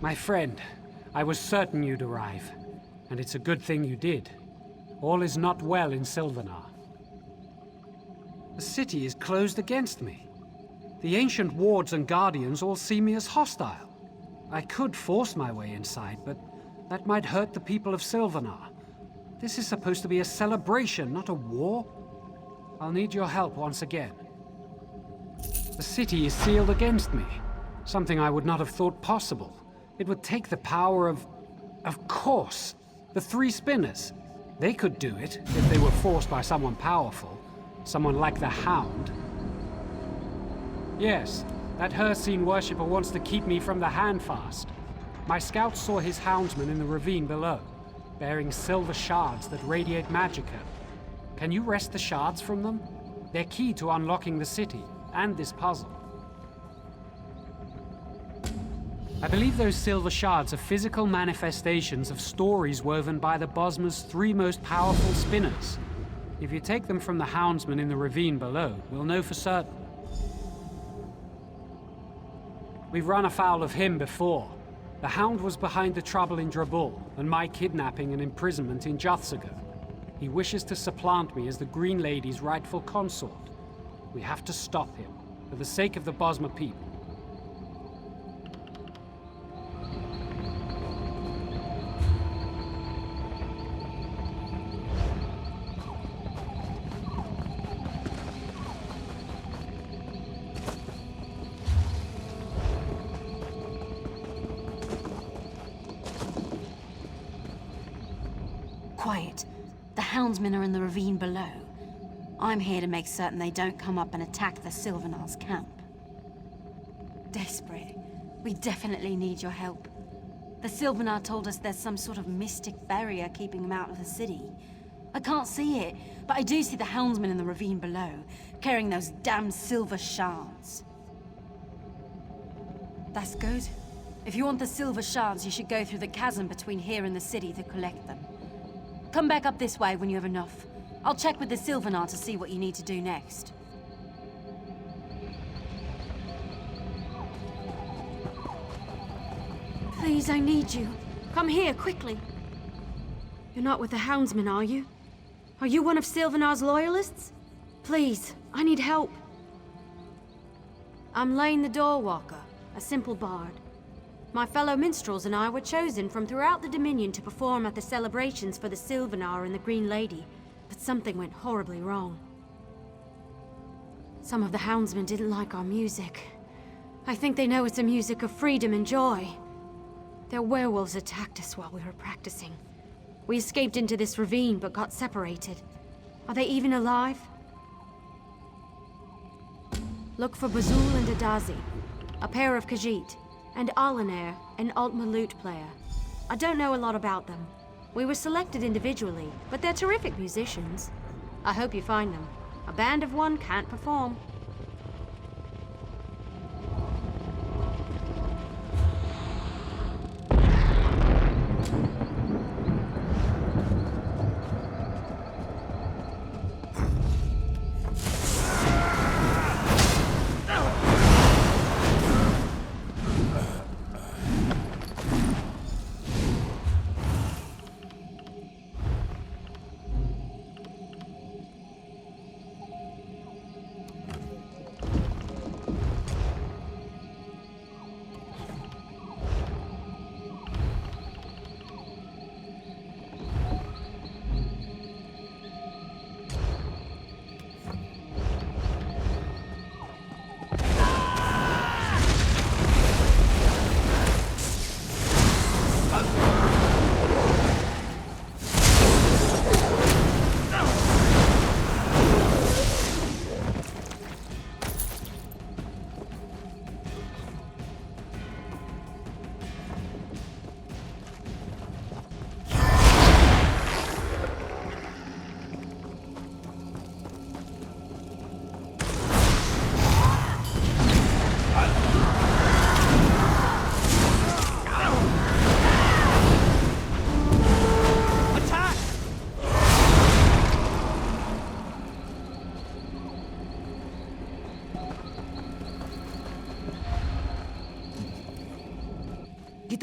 My friend, I was certain you'd arrive, and it's a good thing you did. All is not well in Silvenar. The city is closed against me. The ancient wards and guardians all see me as hostile. I could force my way inside, but that might hurt the people of Silvenar. This is supposed to be a celebration, not a war. I'll need your help once again. The city is sealed against me, something I would not have thought possible. It would take the power of course, the Three Spinners. They could do it if they were forced by someone powerful, someone like the Hound. Yes, that Hircine worshipper wants to keep me from the Handfast. My scouts saw his houndsmen in the ravine below, bearing silver shards that radiate magicka. Can you wrest the shards from them? They're key to unlocking the city, and this puzzle. I believe those silver shards are physical manifestations of stories woven by the Bosma's three most powerful spinners. If you take them from the houndsman in the ravine below, we'll know for certain. We've run afoul of him before. The Hound was behind the trouble in Drabul, and my kidnapping and imprisonment in Juthsago. He wishes to supplant me as the Green Lady's rightful consort. We have to stop him, for the sake of the Bosma people. Quiet. The houndsmen are in the ravine below. I'm here to make certain they don't come up and attack the Silvenar's camp. Desperate. We definitely need your help. The Silvenar told us there's some sort of mystic barrier keeping them out of the city. I can't see it, but I do see the houndsmen in the ravine below, carrying those damn silver shards. That's good. If you want the silver shards, you should go through the chasm between here and the city to collect them. Come back up this way when you have enough. I'll check with the Silvenar to see what you need to do next. Please, I need you. Come here, quickly. You're not with the houndsmen, are you? Are you one of Silvenar's loyalists? Please, I need help. I'm Lane the Doorwalker, a simple bard. My fellow minstrels and I were chosen from throughout the Dominion to perform at the celebrations for the Silvenar and the Green Lady, but something went horribly wrong. Some of the houndsmen didn't like our music. I think they know it's a music of freedom and joy. Their werewolves attacked us while we were practicing. We escaped into this ravine but got separated. Are they even alive? Look for Bazul and Adazi, a pair of Khajiit, and Alanair, an Altma lute player. I don't know a lot about them. We were selected individually, but they're terrific musicians. I hope you find them. A band of one can't perform.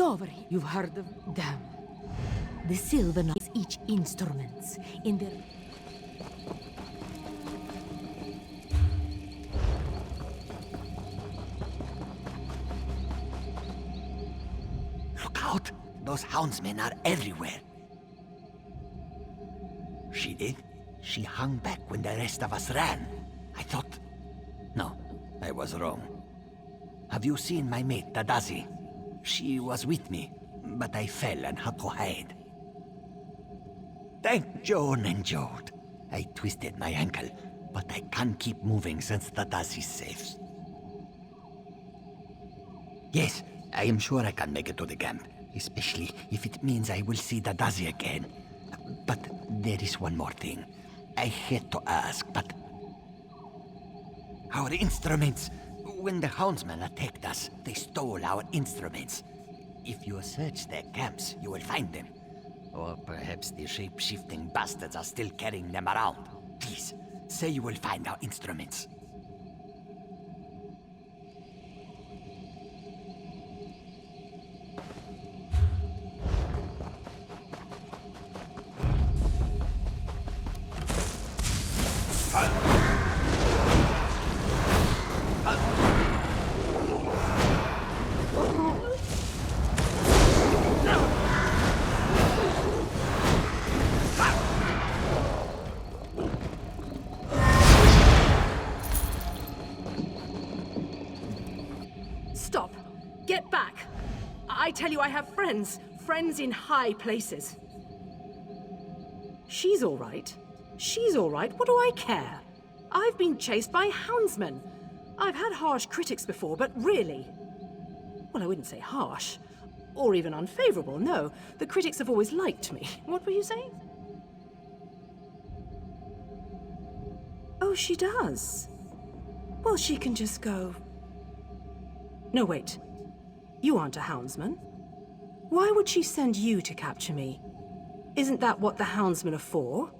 Dovry, you've heard of them. The Silvenar is each instruments in their... Look out! Those houndsmen are everywhere. She did? She hung back when the rest of us ran. I thought... No, I was wrong. Have you seen my mate, Tadazi? She was with me, but I fell and had to hide. Thank Joan and Jode. I twisted my ankle, but I can't keep moving since Tadazi's safe. Yes, I am sure I can make it to the camp, especially if it means I will see Tadazi again. But there is one more thing. I hate to ask, but... Our instruments! When the houndsmen attacked us, they stole our instruments. If you search their camps, you will find them. Or perhaps the shape-shifting bastards are still carrying them around. Please, say you will find our instruments. Stop! Get back! I tell you, I have friends. Friends in high places. She's all right. She's all right. What do I care? I've been chased by houndsmen. I've had harsh critics before, but really... Well, I wouldn't say harsh. Or even unfavorable, no. The critics have always liked me. What were you saying? Oh, she does. Well, she can just go... No, wait. You aren't a houndsman. Why would she send you to capture me? Isn't that what the houndsmen are for?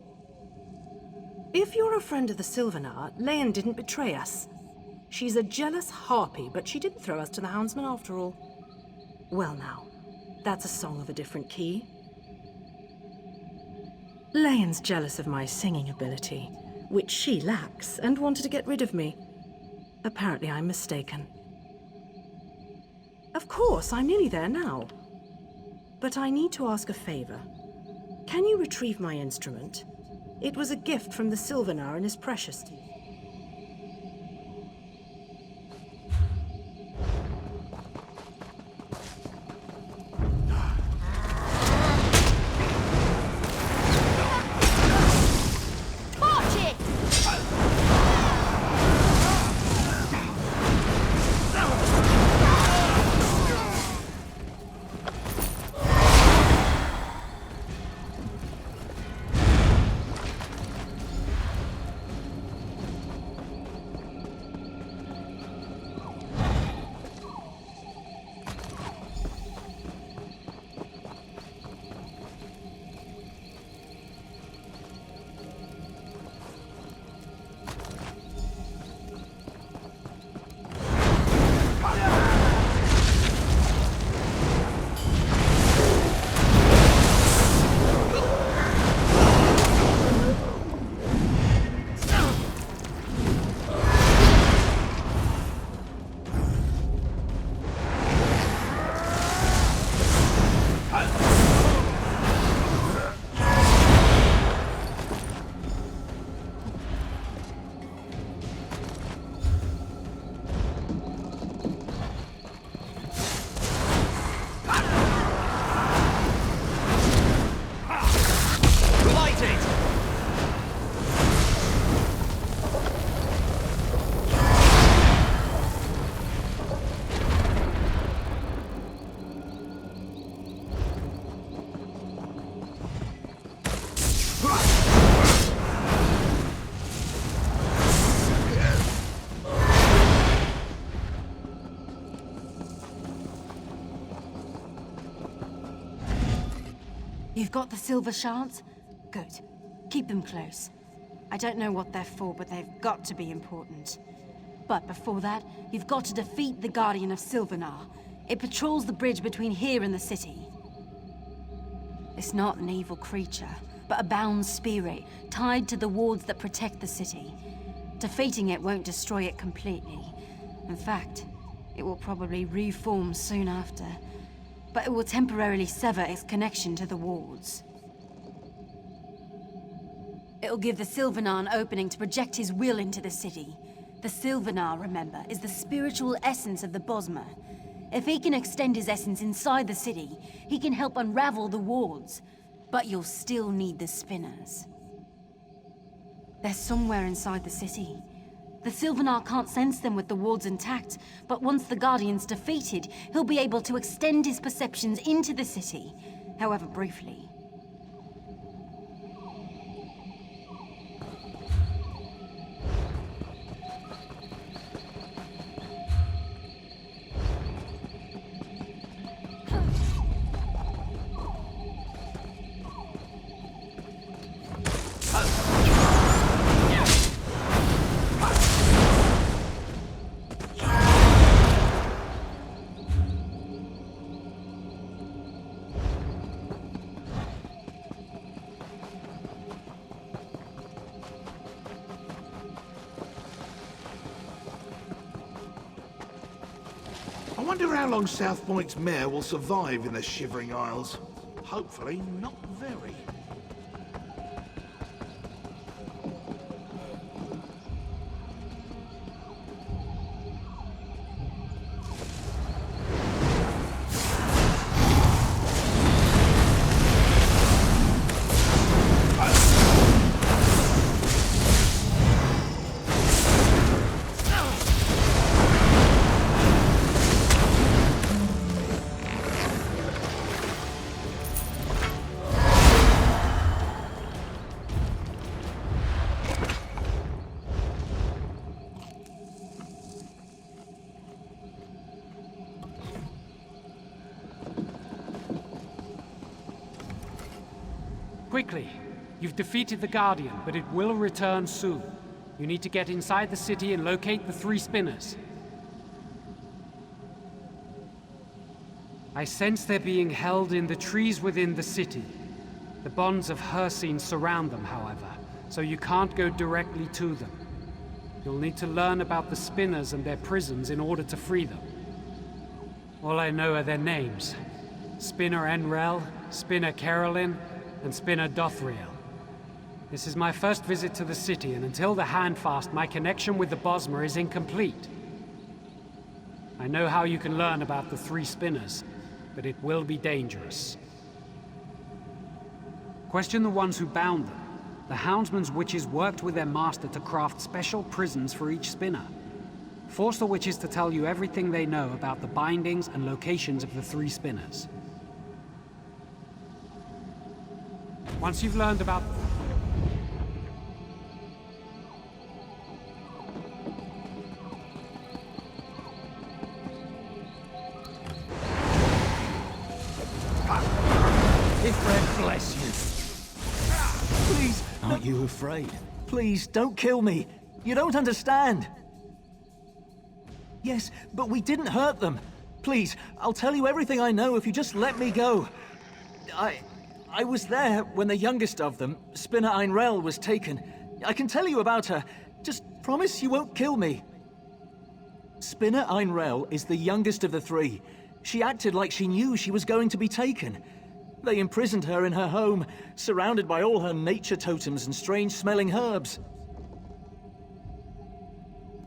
If you're a friend of the Silvenar, Leyen didn't betray us. She's a jealous harpy, but she didn't throw us to the houndsmen after all. Well now, that's a song of a different key. Leyen's jealous of my singing ability, which she lacks, and wanted to get rid of me. Apparently I'm mistaken. Of course, I'm nearly there now. But I need to ask a favor. Can you retrieve my instrument? It was a gift from the Silvenar and is precious to you. You've got the silver shards? Good. Keep them close. I don't know what they're for, but they've got to be important. But before that, you've got to defeat the Guardian of Silvenar. It patrols the bridge between here and the city. It's not an evil creature, but a bound spirit tied to the wards that protect the city. Defeating it won't destroy it completely. In fact, it will probably reform soon after. But it will temporarily sever its connection to the wards. It'll give the Silvenar an opening to project his will into the city. The Silvenar, remember, is the spiritual essence of the Bosmer. If he can extend his essence inside the city, he can help unravel the wards. But you'll still need the spinners. They're somewhere inside the city. The Silvenar can't sense them with the wards intact, but once the Guardian's defeated, he'll be able to extend his perceptions into the city, however briefly. I wonder how long South Point's mayor will survive in the Shivering Isles. Hopefully not very. Quickly! You've defeated the Guardian, but it will return soon. You need to get inside the city and locate the 3 spinners. I sense they're being held in the trees within the city. The bonds of Hircine surround them, however, so you can't go directly to them. You'll need to learn about the spinners and their prisons in order to free them. All I know are their names. Spinner Enrel, Spinner Carolyn, and Spinner Dothriel. This is my first visit to the city, and until the Handfast, my connection with the Bosmer is incomplete. I know how you can learn about the 3 spinners, but it will be dangerous. Question the ones who bound them. The Houndsman's witches worked with their master to craft special prisons for each spinner. Force the witches to tell you everything they know about the bindings and locations of the 3 spinners. Once you've learned about... Ifred bless you. Please, aren't you afraid? Please, don't kill me. You don't understand. Yes, but we didn't hurt them. Please, I'll tell you everything I know if you just let me go. I was there when the youngest of them, Spinner Einrel, was taken. I can tell you about her. Just promise you won't kill me. Spinner Einrel is the youngest of the 3. She acted like she knew she was going to be taken. They imprisoned her in her home, surrounded by all her nature totems and strange-smelling herbs.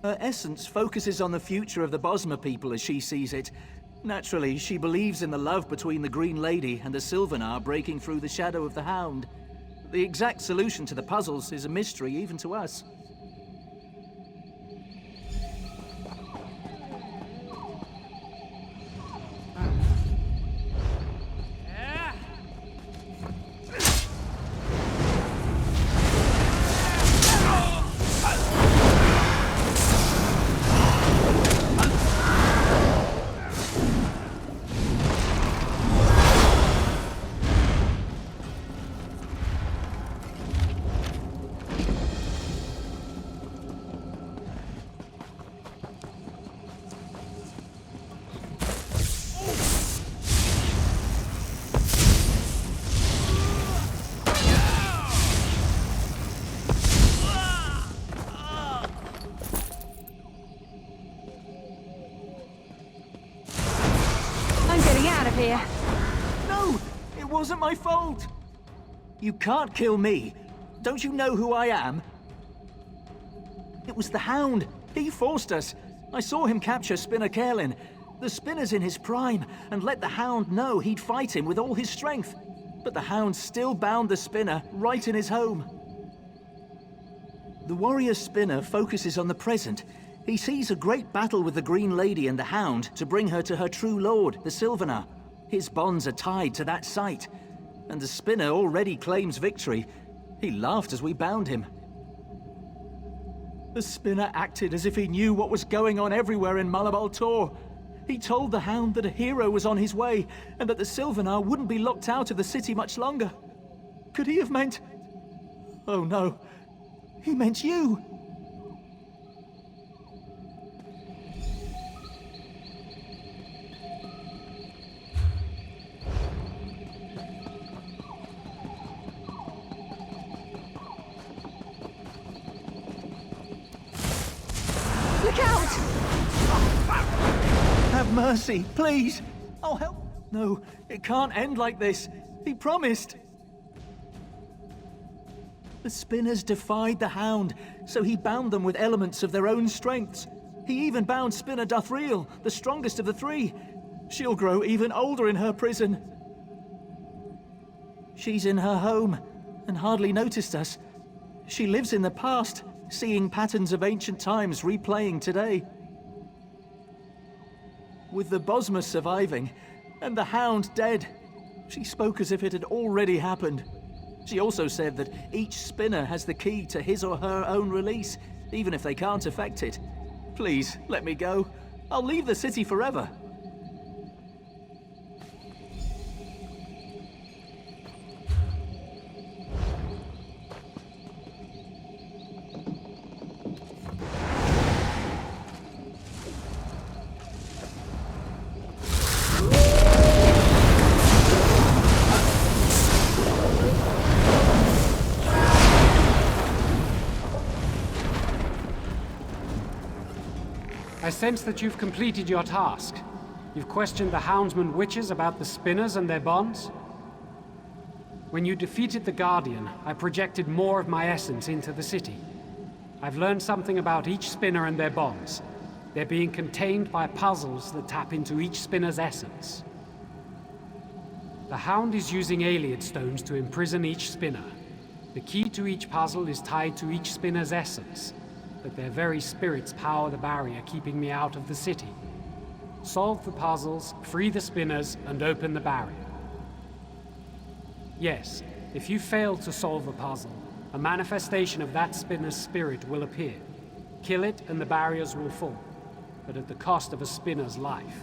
Her essence focuses on the future of the Bosmer people as she sees it. Naturally, she believes in the love between the Green Lady and the Silvenar breaking through the shadow of the Hound. The exact solution to the puzzles is a mystery even to us. wasn't my fault! You can't kill me! Don't you know who I am? It was the Hound. He forced us. I saw him capture Spinner Kerlin. The Spinner's in his prime, and let the Hound know he'd fight him with all his strength. But the Hound still bound the Spinner right in his home. The warrior Spinner focuses on the present. He sees a great battle with the Green Lady and the Hound to bring her to her true lord, the Silvenar. His bonds are tied to that sight, and the Spinner already claims victory. He laughed as we bound him. The Spinner acted as if he knew what was going on everywhere in Malabal Tor. He told the Hound that a hero was on his way, and that the Silvenar wouldn't be locked out of the city much longer. Could he have meant... Oh no, he meant you! Look out! Have mercy, please! I'll help... No, it can't end like this. He promised. The Spinners defied the Hound, so he bound them with elements of their own strengths. He even bound Spinner Dothriel, the strongest of the three. She'll grow even older in her prison. She's in her home, and hardly noticed us. She lives in the past, seeing patterns of ancient times replaying today. With the Bosmer surviving, and the Hound dead, she spoke as if it had already happened. She also said that each Spinner has the key to his or her own release, even if they can't affect it. Please, let me go. I'll leave the city forever. I sense that you've completed your task. You've questioned the Houndsman witches about the Spinners and their bonds. When you defeated the Guardian, I projected more of my essence into the city. I've learned something about each Spinner and their bonds. They're being contained by puzzles that tap into each Spinner's essence. The Hound is using Ayleid stones to imprison each Spinner. The key to each puzzle is tied to each Spinner's essence, but their very spirits power the barrier keeping me out of the city. Solve the puzzles, free the Spinners, and open the barrier. Yes, if you fail to solve a puzzle, a manifestation of that Spinner's spirit will appear. Kill it and the barriers will fall, but at the cost of a Spinner's life.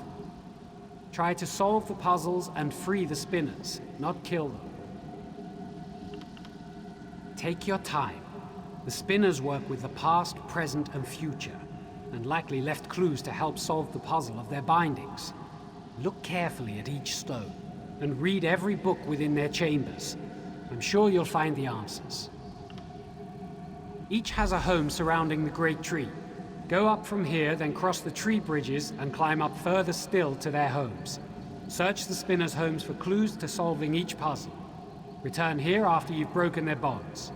Try to solve the puzzles and free the Spinners, not kill them. Take your time. The Spinners work with the past, present, and future, and likely left clues to help solve the puzzle of their bindings. Look carefully at each stone, and read every book within their chambers. I'm sure you'll find the answers. Each has a home surrounding the Great Tree. Go up from here, then cross the tree bridges, and climb up further still to their homes. Search the Spinners' homes for clues to solving each puzzle. Return here after you've broken their bonds.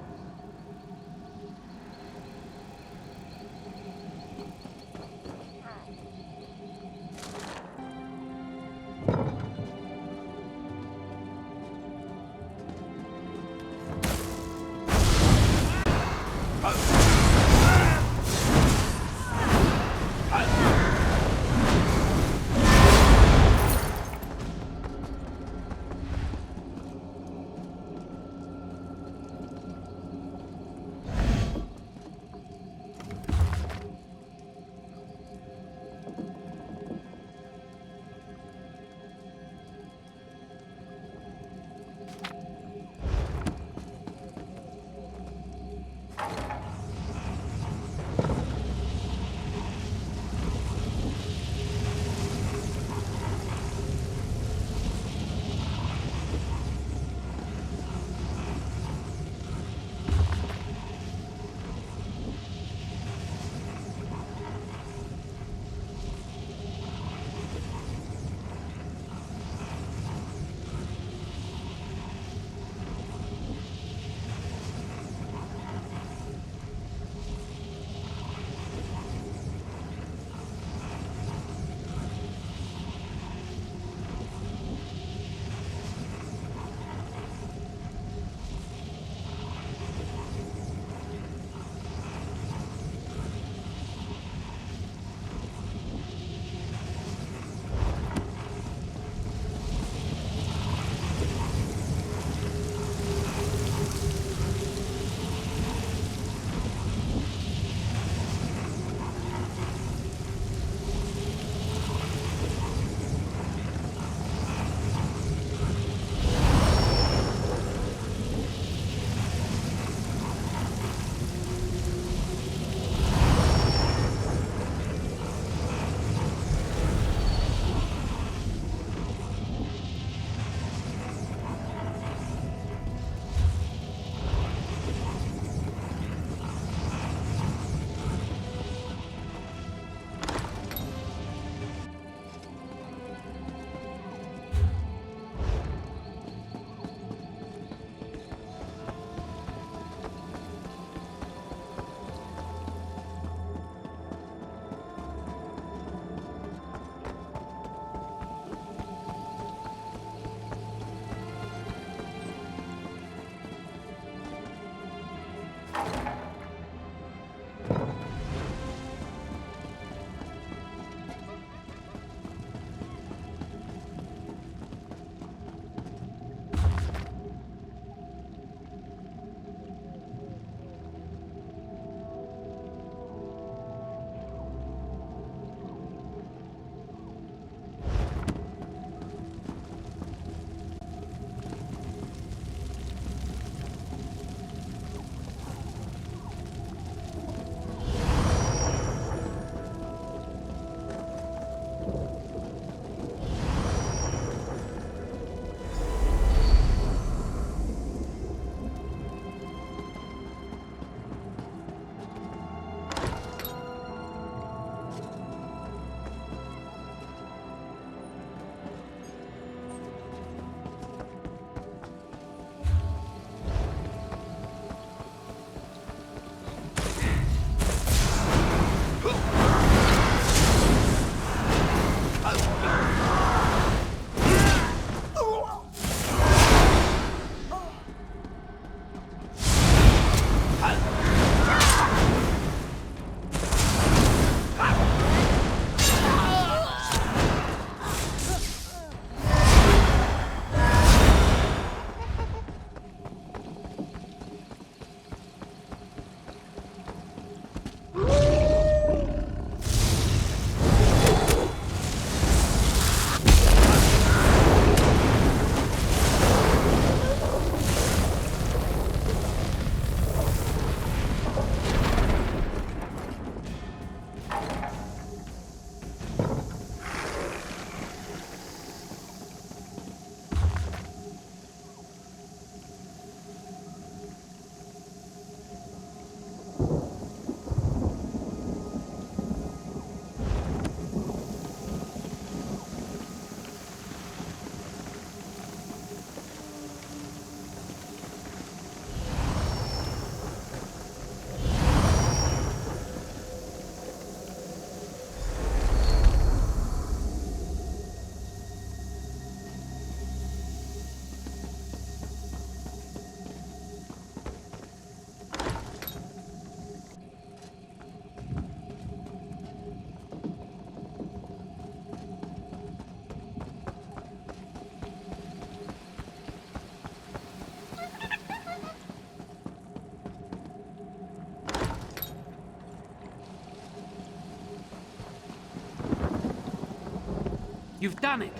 You've done it!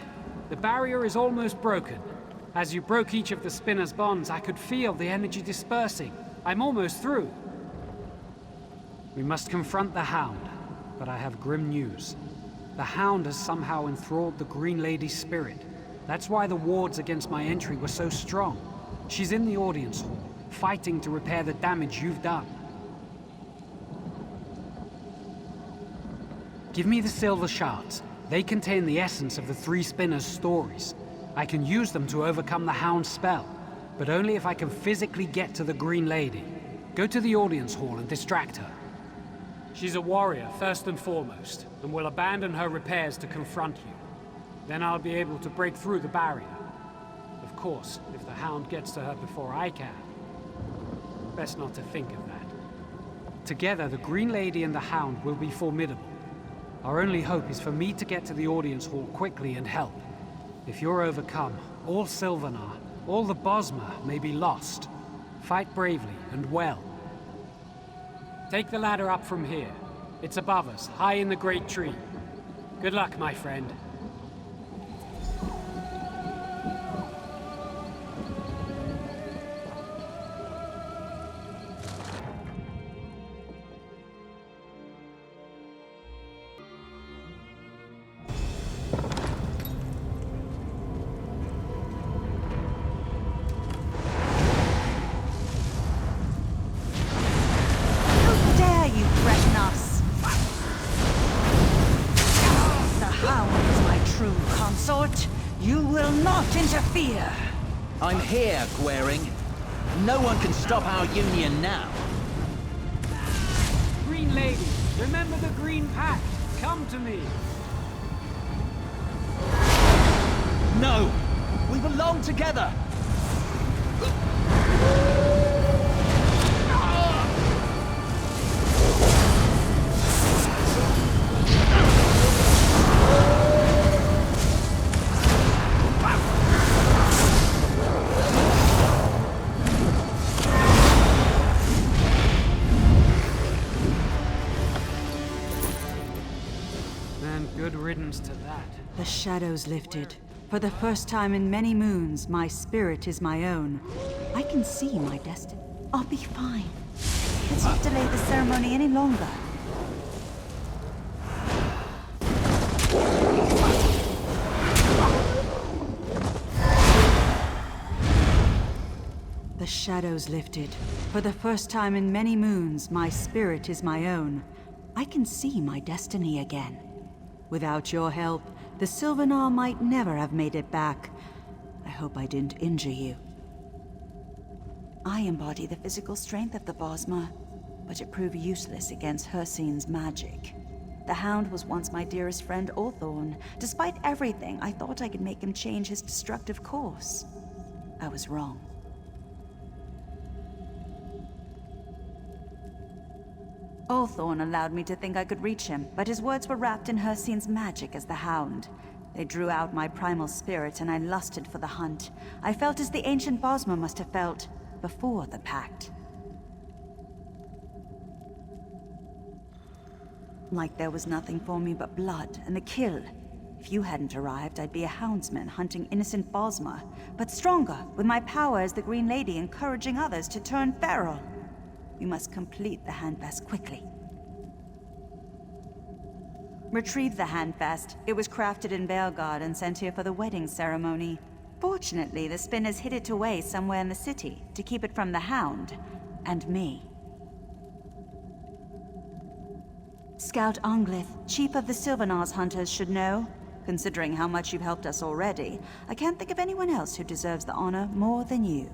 The barrier is almost broken. As you broke each of the spinner's bonds, I could feel the energy dispersing. I'm almost through. We must confront the Hound, but I have grim news. The Hound has somehow enthralled the Green Lady's spirit. That's why the wards against my entry were so strong. She's in the audience hall, fighting to repair the damage you've done. Give me the silver shards. They contain the essence of the three spinners' stories. I can use them to overcome the Hound's spell, but only if I can physically get to the Green Lady. Go to the audience hall and distract her. She's a warrior, first and foremost, and will abandon her repairs to confront you. Then I'll be able to break through the barrier. Of course, if the Hound gets to her before I can. Best not to think of that. Together, the Green Lady and the Hound will be formidable. Our only hope is for me to get to the audience hall quickly and help. If you're overcome, all Silvenar, all the Bosmer may be lost. Fight bravely and well. Take the ladder up from here. It's above us, high in the great tree. Good luck, my friend. You will not interfere! I'm here, Gwaring. No one can stop our union now. Green Lady, remember the Green Pact. Come to me. No! We belong together! Good riddance to that. The shadows lifted. For the first time in many moons, my spirit is my own. I can see my destiny. I'll be fine. Let's not delay the ceremony any longer. The shadows lifted. For the first time in many moons, my spirit is my own. I can see my destiny again. Without your help, the Silvenar might never have made it back. I hope I didn't injure you. I embody the physical strength of the Bosmer, but it proved useless against Hircine's magic. The Hound was once my dearest friend Orthorn. Despite everything, I thought I could make him change his destructive course. I was wrong. Orthorn allowed me to think I could reach him, but his words were wrapped in Hircine's magic as the Hound. They drew out my primal spirit, and I lusted for the hunt. I felt as the ancient Bosmer must have felt before the pact. Like there was nothing for me but blood and the kill. If you hadn't arrived, I'd be a houndsman hunting innocent Bosmer, but stronger, with my power as the Green Lady encouraging others to turn feral. We must complete the handfast quickly. Retrieve the handfast. It was crafted in Belgard and sent here for the wedding ceremony. Fortunately, the spinners hid it away somewhere in the city to keep it from the Hound and me. Scout Anglith, chief of the Silvenar's hunters, should know. Considering how much you've helped us already, I can't think of anyone else who deserves the honor more than you.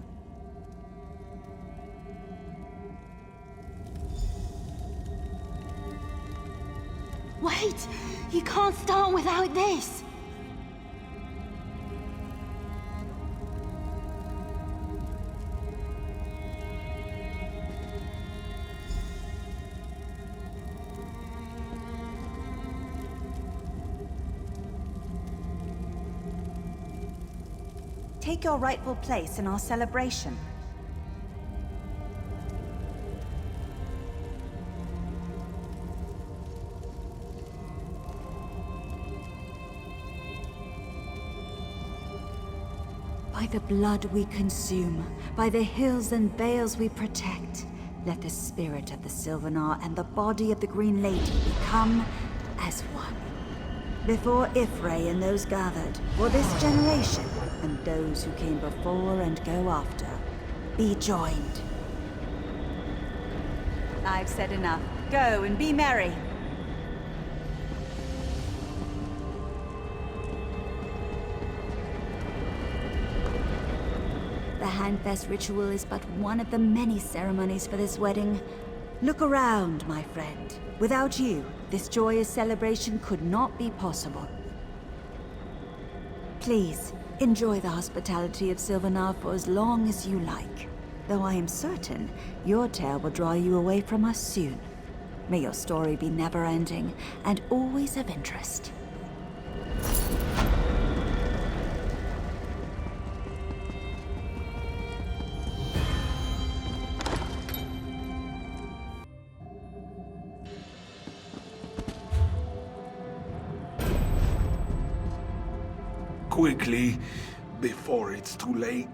Wait! You can't start without this! Take your rightful place in our celebration. By the blood we consume, by the hills and vales we protect, let the spirit of the Silvenar and the body of the Green Lady become as one. Before Ifray and those gathered, for this generation, and those who came before and go after, be joined. I've said enough. Go and be merry. The Handfest ritual is but one of the many ceremonies for this wedding. Look around, my friend. Without you, this joyous celebration could not be possible. Please, enjoy the hospitality of Silvenar for as long as you like. Though I am certain your tale will draw you away from us soon. May your story be never-ending and always of interest. Quickly, before it's too late.